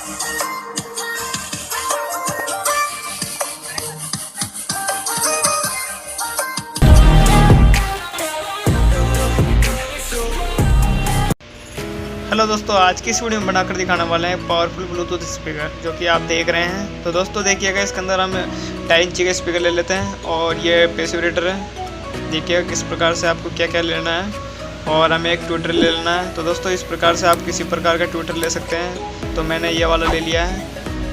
Hello दोस्तों, आज की इस वीडियो में बनाकर दिखाने वाले हैं पावरफुल ब्लूटूथ स्पीकर, जो कि आप देख रहे हैं। तो दोस्तों देखिएगा, इसके अंदर हम 2.5 इंची का स्पीकर ले लेते हैं और ये पैसिव रेटर है। देखिएगा किस प्रकार से आपको क्या क्या लेना है, और हमें एक ट्विटर ले लेना है। तो दोस्तों इस प्रकार से आप किसी प्रकार का ट्विटर ले सकते हैं। तो मैंने ये वाला ले लिया है,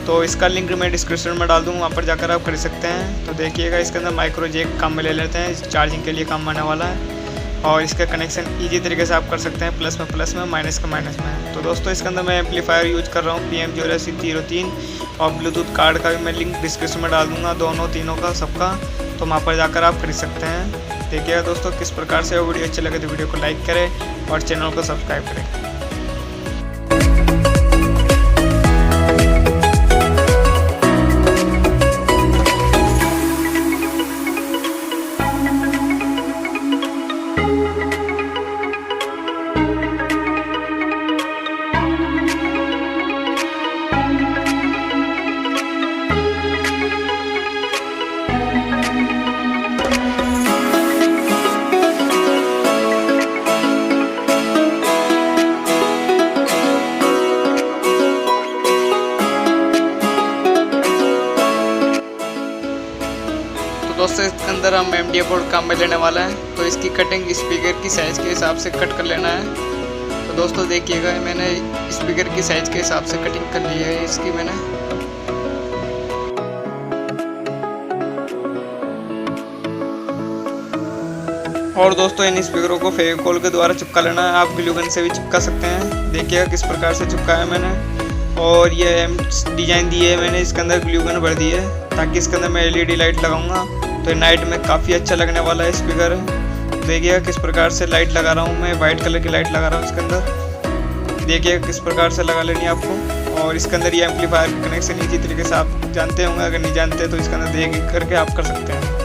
तो इसका लिंक मैं डिस्क्रिप्शन में डाल दूँगा, वहाँ पर जाकर आप खरीद सकते हैं। तो देखिएगा इसके अंदर माइक्रो जैक काम में ले लेते हैं, चार्जिंग के लिए काम आने वाला है। और इसका कनेक्शन इजी तरीके से आप कर सकते हैं, प्लस में माइनस में। तो दोस्तों इसके अंदर मैं एम्पलीफायर यूज कर रहा हूँ PM0803, और ब्लूटूथ कार्ड का भी मैं लिंक डिस्क्रिप्शन में डाल दूँगा, दोनों तीनों का सबका। तो वहाँ पर जाकर आप खरीद सकते हैं। देखिएगा दोस्तों किस प्रकार से वो वीडियो अच्छे लगे तो वीडियो को लाइक करें और चैनल को सब्सक्राइब करें। दोस्तों इसके अंदर हम MDF बोर्ड काम में लेने वाला है। तो इसकी कटिंग स्पीकर की साइज़ के हिसाब से कट कर लेना है। तो दोस्तों देखिएगा, मैंने स्पीकर की साइज़ के हिसाब से कटिंग कर ली है इसकी मैंने। और दोस्तों इन स्पीकरों को फेविकोल के द्वारा चिपका लेना है, आप ग्लू गन से भी चिपका सकते हैं। देखिएगा किस प्रकार से चिपकाया मैंने। और ये डिज़ाइन दी है मैंने, इसके अंदर ग्लू गन भर दी है, ताकि इसके अंदर मैं LED लाइट लगाऊंगा तो नाइट में काफ़ी अच्छा लगने वाला है स्पीकर। देखिएगा किस प्रकार से लाइट लगा रहा हूँ मैं, वाइट कलर की लाइट लगा रहा हूँ इसके अंदर। देखिएगा किस प्रकार से लगा लेनी है आपको। और इसके अंदर ये एम्पलीफायर का कनेक्शन इसी तरीके से आप जानते होंगे, अगर नहीं जानते तो इसके अंदर देख करके आप कर सकते हैं।